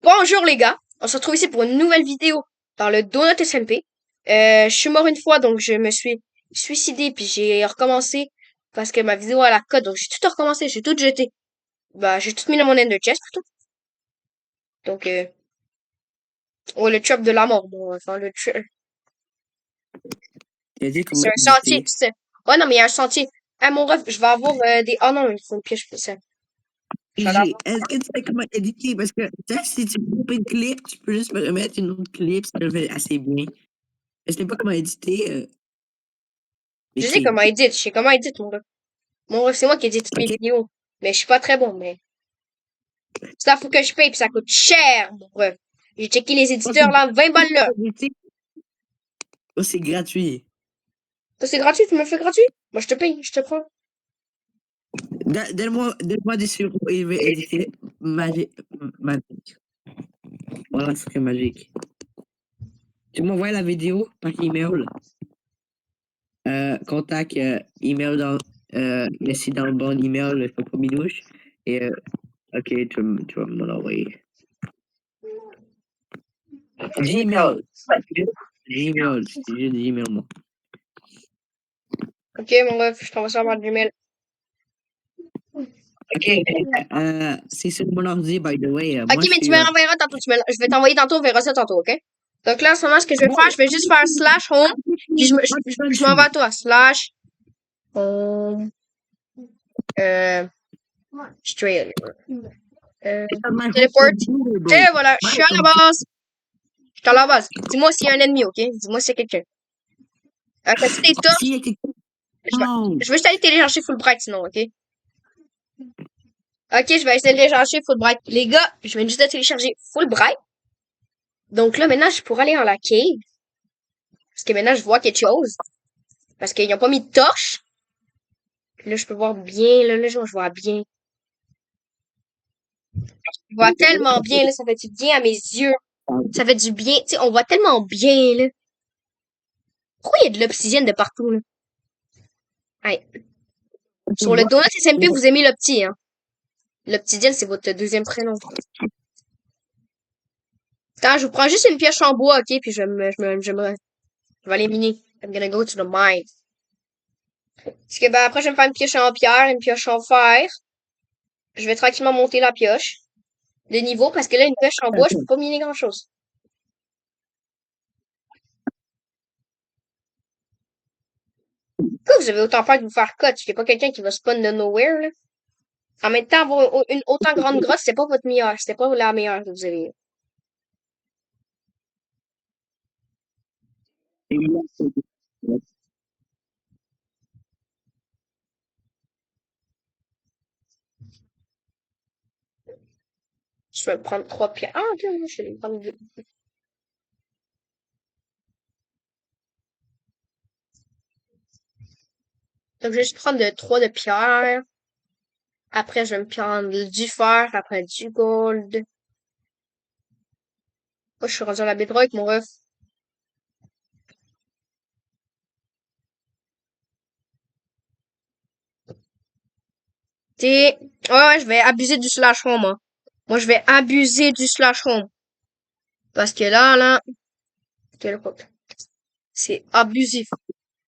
Bonjour les gars, on se retrouve ici pour une nouvelle vidéo dans le Donut SMP. Je suis mort une fois donc je me suis suicidé puis j'ai recommencé parce que ma vidéo a la cote donc j'ai tout recommencé, j'ai tout jeté. Bah j'ai tout mis dans mon ender chest plutôt. Donc ouais, le trap de la mort, bon, enfin T'as dit comment c'est un sentier, éditer? ouais non mais il y a un sentier. Ah mon ref, je vais avoir des oh non, il faut une piège pour ça. Je vais l'avoir. Est-ce que tu sais comment éditer? Parce que tu sais, si tu coupes une clip, tu peux juste me remettre une autre clip, ça le fait assez bien. Je sais pas comment éditer Je les sais clips. comment edit, je sais comment edit mon ref. Mon ref, c'est moi qui édite toutes mes OK? vidéos. Mais je suis pas très bon, mais ça faut que je paye puis ça coûte cher, mon ref. J'ai checké les Moi, éditeurs là, 20 balles là. éditer, moi, c'est gratuit. Ça c'est gratuit, tu me le fais gratuit? Moi je te paye, je te prends. Donne-moi des sur il veut éditer magique. Voilà, c'est magique. Tu m'envoies la vidéo par email. Contact email laissez dans le bon email, le pas minouche. Et OK, tu vas me l'envoyer. Gmail. Gmail, c'est juste Gmail, moi. Ok mon ref, je t'envoie ça par Gmail. OK, c'est sur mon ordi, by the way. Ok, Moi, je mais tu suis. me l'enverras tantôt, je vais t'envoyer tantôt, on verra ça tantôt, ok? Donc là, en ce moment, ce que je vais faire, je vais juste faire slash home, puis je m'en vais à toi. Slash home, euh, straight, teleport. Et voilà, je suis à la base. Je suis à la base. Dis-moi s'il y a un ennemi, ok? Dis-moi s'il y a quelqu'un. Si t'es top, Si, je vais juste aller télécharger Fulbright sinon, ok? Ok, je vais essayer de télécharger Fulbright. Les gars, je viens juste de télécharger Fulbright. Donc là, maintenant, je pourrais aller dans la cave. Parce que maintenant, je vois quelque chose. Parce qu'ils n'ont pas mis de torche. Là, je peux voir bien. Là, je vois bien. Je vois tellement bien, là. Ça fait du bien à mes yeux. Ça fait du bien. Tu sais, on voit tellement bien, là. Pourquoi il y a de l'obsidienne de partout, là? Ouais. Sur le donut SMP, vous aimez l'opti, hein. L'obsidienne, c'est votre deuxième prénom. Attends, je vous prends juste une pioche en bois, ok? Puis je vais aller miner. I'm gonna go to the mine. Parce que, ben, après, je vais me faire une pioche en pierre, une pioche en fer. Je vais tranquillement monter la pioche. De niveau, parce que là, une pioche en bois, je peux pas miner grand chose. Pourquoi vous avez autant peur de vous faire cut? Il y a pas quelqu'un qui va spawn de nowhere, là. En même temps, avoir une autant grande grotte, c'est pas votre meilleure. C'était pas la meilleure que vous avez. Je vais prendre 3 pierres. Ah, ok, je vais prendre 2. Donc, je vais juste prendre 3 de pierre. Après, je vais me prendre du fer, après du gold. Moi, je suis rendu à la bedrock, mon ref. Ouais, ouais, je vais abuser du slash home, moi. Moi, je vais abuser du slash home. Parce que là, c'est abusif.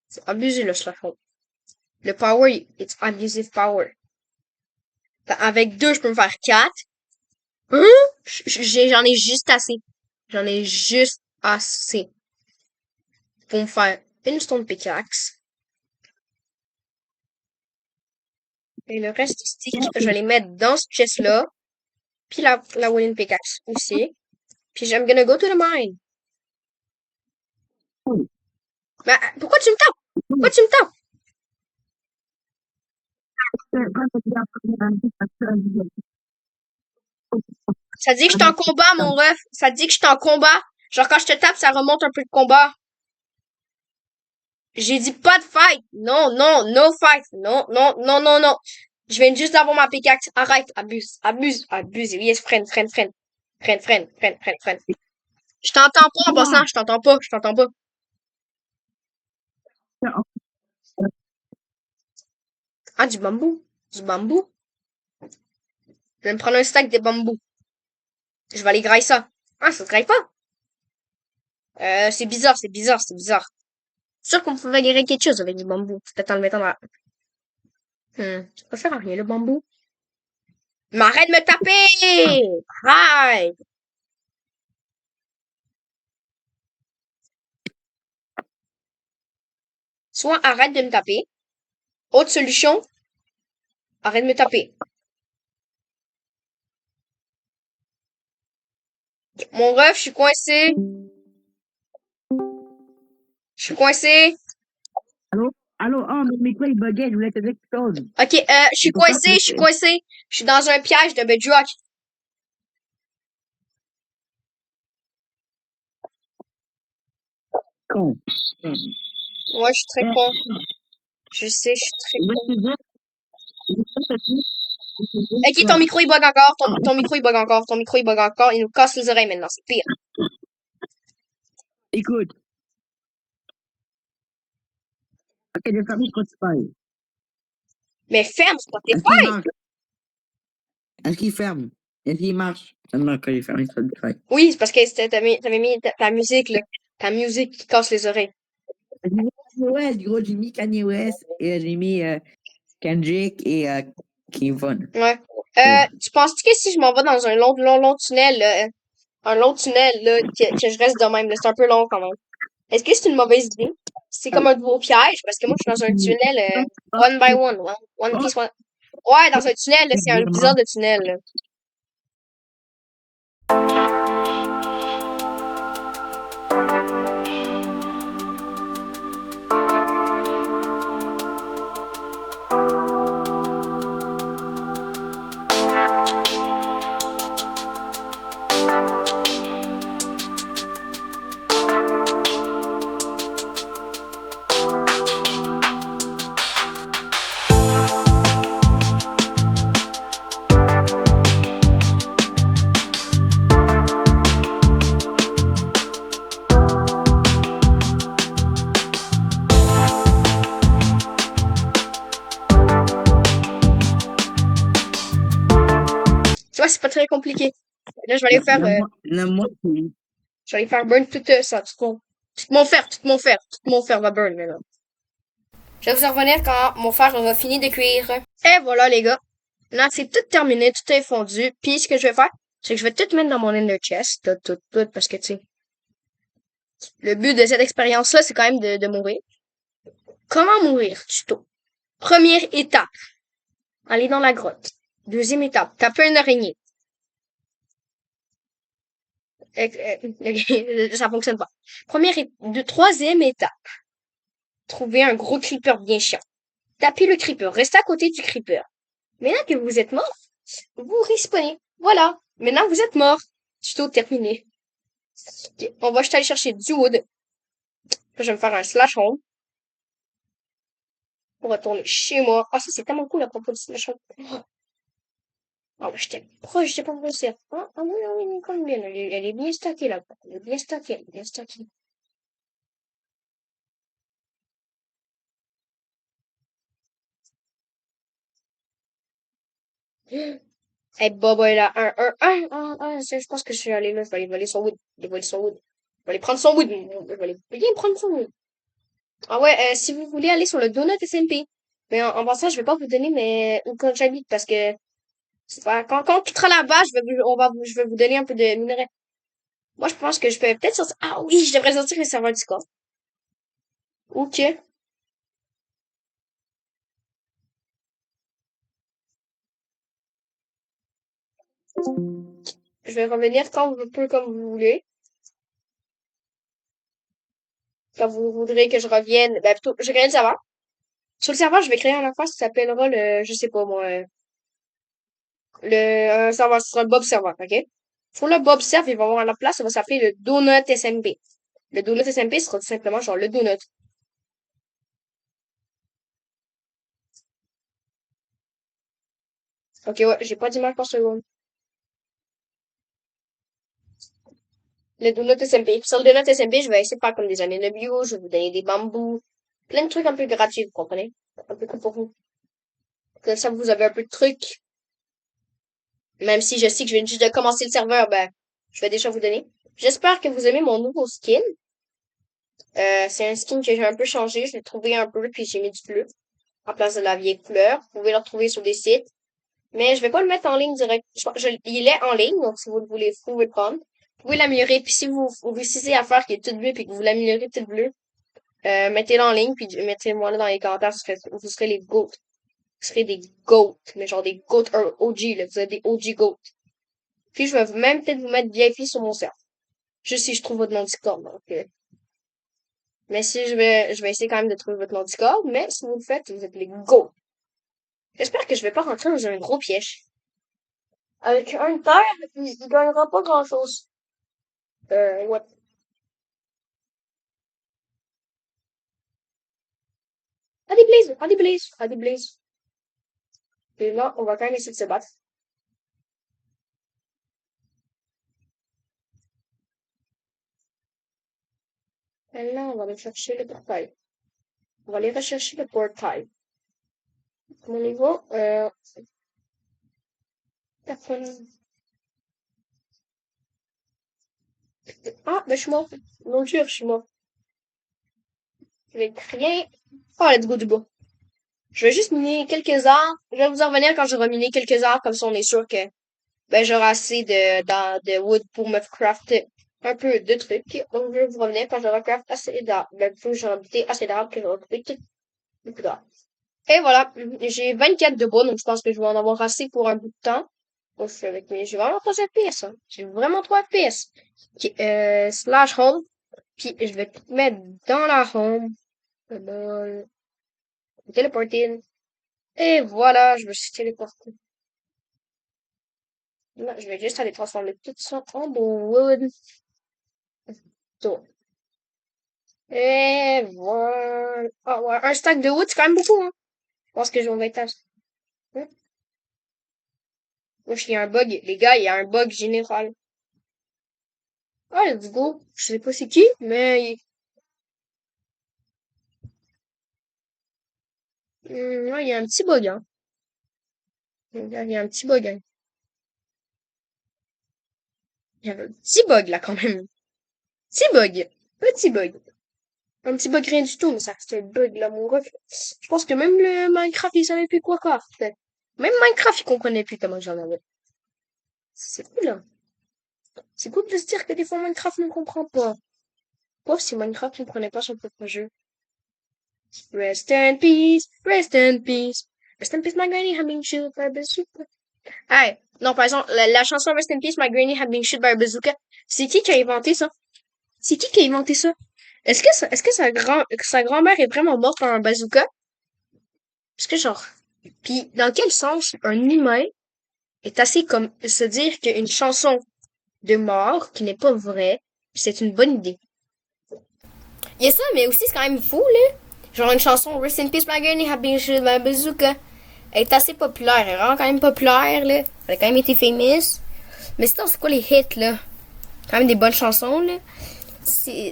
C'est abusé, le slash home. Le power, it's abusive power. Avec 2, je peux me faire 4. Hein? J'en ai juste assez. J'en ai juste assez. Pour me faire une stone pickaxe. Et le reste du stick, je vais les mettre dans ce chest-là. Puis la wooden pickaxe aussi. Puis I'm gonna go to the mine. Mais pourquoi tu me tapes? Pourquoi tu me tapes? Ça dit que je suis en combat, mon ref. Ça dit que je suis en combat. Genre quand je te tape, ça remonte un peu de combat. J'ai dit pas de fight. Non, non, no fight. Non, non, non, non, non. Je viens juste d'avoir ma pickaxe. Arrête, abuse, abuse, abuse. Yes, freine, freine, freine. Freine, freine, freine, freine, freine. Je t'entends pas en passant, je t'entends pas, je t'entends pas. Ah, du bambou. Du bambou. Je vais me prendre un stack de bambou. Je vais aller grailler ça. Ah, ça se graille pas. C'est bizarre, c'est bizarre, c'est bizarre. C'est sûr qu'on pouvait griller quelque chose avec du bambou. Peut-être en le mettant dans la... Ça peut faire à rien, le bambou. Mais arrête de me taper! Arrête! Soit arrête de me taper. Autre solution, arrête de me taper. Mon ref, je suis coincé. Je suis coincé. Allô? Allô? Oh, mon micro, il buguait, je voulais te dire quelque chose. Ok, je suis C'est pourquoi coincé, je suis coincé. Je suis dans un piège de bedrock. con. Moi, je suis très con. Je sais, je suis très Je vais con. te dire, je vais te dire, Ok, ton micro il bug encore. Ton micro il bug encore. Ton micro il bug encore. Il nous casse les oreilles maintenant. C'est pire. écoute, ok, je vais fermer Spotify. Mais ferme Est-ce qu'il Spotify. marche? Est-ce qu'il ferme? Est-ce qu'il marche? Seulement quand il ferme Spotify. Oui, c'est parce que t'avais mis ta musique, là. Ta musique qui casse les oreilles. J'ai mis Kanye West, gros, j'ai mis Kanye West et j'ai mis Kendrick et Kevin. Ouais. Oh. Tu penses-tu que si je m'en vais dans un long tunnel, là, un long tunnel, là, que je reste de même, là, c'est un peu long quand même. Est-ce que c'est une mauvaise idée? C'est comme un gros piège, parce que moi, je suis dans un tunnel, one by one, one piece, one. Ouais, dans un tunnel, là, c'est un bizarre de tunnel, là. Tu vois, c'est pas très compliqué. Là, je vais aller faire, je vais aller faire burn tout ça, tout mon fer va burn, maintenant. Je vais vous en revenir quand mon fer aura fini de cuire. Et voilà, les gars. Maintenant, c'est tout terminé, tout est fondu. Puis, ce que je vais faire, c'est que je vais tout mettre dans mon inner chest, tout, parce que, tu sais, le but de cette expérience-là, c'est quand même de mourir. Comment mourir? Tuto. Première étape, aller dans la grotte. Deuxième étape, taper une araignée. Ça fonctionne pas. Troisième étape, trouver un gros creeper bien chiant. Taper le creeper, restez à côté du creeper. Maintenant que vous êtes mort, vous respawnez. Voilà. Maintenant, vous êtes mort. Tuto terminé. Ok, on va juste aller chercher du wood. Puis je vais me faire un slash home. Pour retourner chez moi. Ah, ça, c'est tellement cool à propos du slash home. Ah, bah, j'étais proche, j'étais pas réussir. Ah, oui, oui, oui, comme bien. Elle est bien stackée, là. Elle est bien stackée, elle est bien stackée. Eh, Boba est là. Je pense que je suis allé là. Je vais aller voler son wood. Je vais voler son wood. Je vais aller prendre son wood. Je vais aller bien prendre son wood. Ah ouais, si vous voulez aller sur le Donut SMP. Mais en passant, je vais pas vous donner où quand j'habite parce que c'est pas, quand on quittera là-bas, je vais vous donner un peu de minerais. Moi, je pense que je peux peut-être sortir. Ah oui, je devrais sortir le serveur Discord. Ok. Je vais revenir un peu comme vous voulez. Quand vous voudrez que je revienne, ben plutôt, je crée le serveur. Sur le serveur, je vais créer un affaire qui s'appellera je sais pas moi, un serveur, ce sera le Bob Server, ok? Sur le Bob Server, il va avoir la place, ça va s'appeler le Donut SMP. Le Donut SMP sera tout simplement genre le Donut. Ok, ouais, j'ai pas d'image par seconde. Le Donut SMP. Sur le Donut SMP, je vais essayer de faire comme des années de bio, je vais vous donner des bambous, plein de trucs un peu gratuits, vous comprenez? Un peu comme pour vous. Comme ça, vous avez un peu de trucs. Même si je sais que je viens juste de commencer le serveur, ben, je vais déjà vous donner. J'espère que vous aimez mon nouveau skin. C'est un skin que j'ai un peu changé. Je l'ai trouvé un peu, puis j'ai mis du bleu en place de la vieille couleur. Vous pouvez le retrouver sur des sites. Mais je vais pas le mettre en ligne direct. Il est en ligne, donc si vous le voulez, vous pouvez le prendre. Vous pouvez l'améliorer, puis si vous réussissez à faire qu'il est tout bleu, puis que vous l'améliorez tout bleu, mettez-le en ligne, puis mettez-moi là dans les commentaires, vous serez les GOAT. Vous serez des GOAT, mais genre des GOAT OG, là. Vous êtes des OG GOAT. Puis je vais même peut-être vous mettre VIP sur mon serveur. Juste si je trouve votre nom Discord, donc, mais si je vais essayer quand même de trouver votre nom Discord, mais si vous le faites, vous êtes les GOAT. J'espère que je vais pas rentrer dans un gros piège. Avec un terre, il gagnera pas grand-chose. Ouais. Ah, des blazes! Ah, des blazes! Ah, des blazes! Et là, on va quand même essayer de se battre. Et là, on va aller chercher le portail. On va aller rechercher le portail. Mon niveau, personne. Ah, ben, je suis mort. Non, Dieu, je suis mort. Je vais rien. Oh, let's go du bois. Je vais juste miner quelques arbres. Je vais vous en revenir quand j'aurai miné quelques arbres, comme ça on est sûr que, ben, j'aurai assez de wood pour me crafter un peu de trucs. Donc, je vais vous revenir quand j'aurai craft assez d'arbres. Ben, plus j'aurai buté assez d'arbres que j'aurai coupé beaucoup d'arbres. Et voilà, j'ai 24 de bois, donc je pense que je vais en avoir assez pour un bout de temps. Donc, j'ai vraiment 3 FPS, hein. J'ai vraiment 3 FPS. Ok, slash home. Puis, je vais tout mettre dans la home. Téléporter. Et voilà, je me suis téléporté. Là, je vais juste aller transformer tout ça en wood. So. Et voilà. Ah ouais, un stack de wood, c'est quand même beaucoup, hein. Je pense que j'en vais être hein? Wesh, il y a un bug. Les gars, il y a un bug général. Ah, let's go. Je sais pas c'est qui, mais ouais, il y a un petit bug, hein. Il y a un petit bug, hein. Il y a un petit bug, là, quand même. Petit bug. Petit bug. Un petit bug rien du tout, mais ça reste un bug, là, mon gars. Je pense que même le Minecraft, il savait plus quoi faire, peut-être. Même Minecraft, il comprenait plus comment j'en avais. C'est cool, hein. C'est cool de se dire que des fois Minecraft ne comprend pas. Pauvre si Minecraft ne prenait pas son propre jeu. Rest in peace, rest in peace. Rest in peace, my granny had been shot by a bazooka. Ah, non, par exemple, la chanson Rest in peace, my granny had been shot by a bazooka. C'est qui a inventé ça? C'est qui a inventé ça? Est-ce que sa grand-mère est vraiment morte par un bazooka? Parce que genre, puis dans quel sens un humain est assez comme se dire qu'une chanson de mort qui n'est pas vraie, c'est une bonne idée. Il y a ça, mais aussi c'est quand même fou, là. Genre une chanson Rest in Peace My Granny Had Been Shot by a Bazooka. Elle est assez populaire, elle est vraiment quand même populaire, là. Elle a quand même été famous. Mais sinon, c'est quoi les hits, là? Quand même des bonnes chansons, là.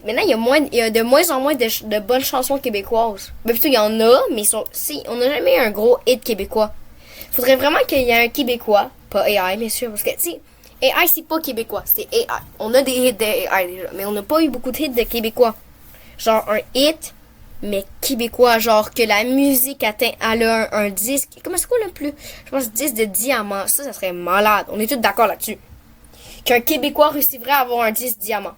Maintenant, il y a de moins en moins de bonnes chansons québécoises. Ben, plutôt, il y en a, mais si, on n'a jamais eu un gros hit québécois. Faudrait vraiment qu'il y ait un Québécois, pas AI, bien sûr, parce que, tu sais, AI, c'est pas québécois, c'est AI. On a des hits de AI déjà, mais on n'a pas eu beaucoup de hits de québécois. Genre un hit, mais québécois, genre que la musique atteint elle a un disque. Comment c'est quoi le plus? Je pense 10 de diamant. Ça serait malade. On est tous d'accord là-dessus. Qu'un Québécois réussirait à avoir un 10 diamant.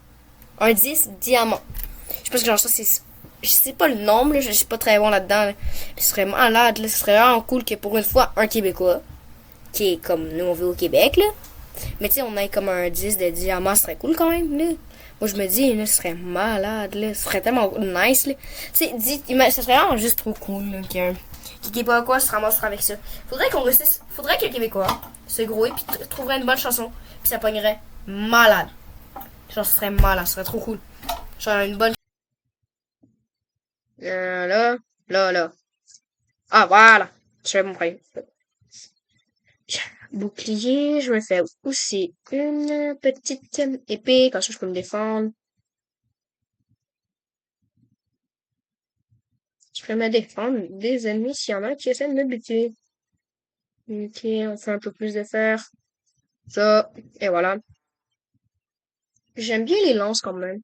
Un 10 diamant. Je pense que genre ça c'est. Je sais pas le nombre, là, je suis pas très bon là-dedans. Là. Ce serait malade, là. Ce serait vraiment cool que pour une fois, un Québécois, qui est comme nous on vit au Québec, là. Mais tu sais, on a comme un 10 de diamant, ce serait cool quand même, là. Moi, je me dis, là, ce serait malade, là. Ce serait tellement nice, là. Tu sais, ça serait vraiment juste trop cool, là, qu'un Québécois se ramasse avec ça. Faudrait qu'un Québécois se grouille puis trouverait une bonne chanson, puis ça pognerait malade. Genre, ce serait malade, ce serait trop cool. Genre, une bonne. Là, là, là. Ah, voilà. Je fais mon premier. Bouclier, je me fais aussi une petite épée, comme ça je peux me défendre. Je peux me défendre des ennemis s'il y en a qui essaient de me buter. Ok, on fait un peu plus de fer. Ça, et voilà. J'aime bien les lances quand même.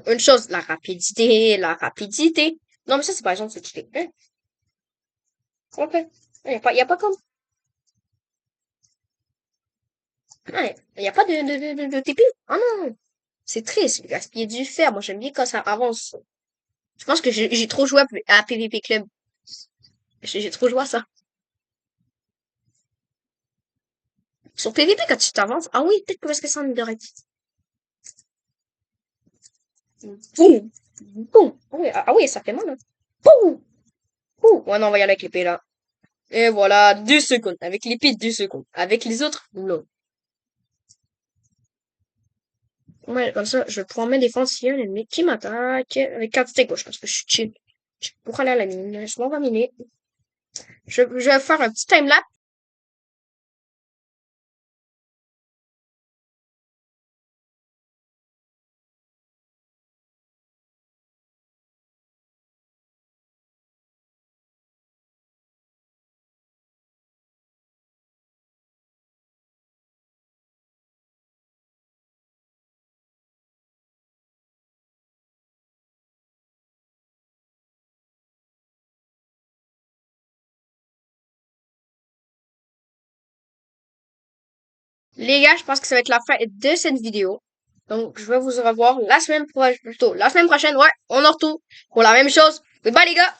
Une chose, la rapidité, la rapidité. Non, mais ça, c'est par exemple, c'est cheaté. Hein? Ok. Y a pas comme, ouais, y a pas de TP. Ah non. C'est triste, gaspiller du fer. Moi, j'aime bien quand ça avance. Je pense que j'ai trop joué à PvP Club. J'ai trop joué à ça. Sur PvP, quand tu t'avances, ah oui, peut-être que parce que c'est en netherite. Boum! Boum! Ah oui, ça fait mal, hein. Boum! Boum! Ouais, non, on va y aller avec l'épée, là. Et voilà, 2 secondes. Avec l'épée, 2 secondes. Avec les autres, non. Ouais, comme ça, je vais pouvoir me défendre s'il y a un ennemi qui m'attaque avec 4 steaks gauche, parce que je suis chill. Pour aller à la mine, je m'en vais miner. Je vais faire un petit timelapse. Les gars, je pense que ça va être la fin de cette vidéo. Donc, je vais vous revoir la semaine prochaine, plutôt la semaine prochaine, ouais, on en retourne pour la même chose. Bye bye les gars!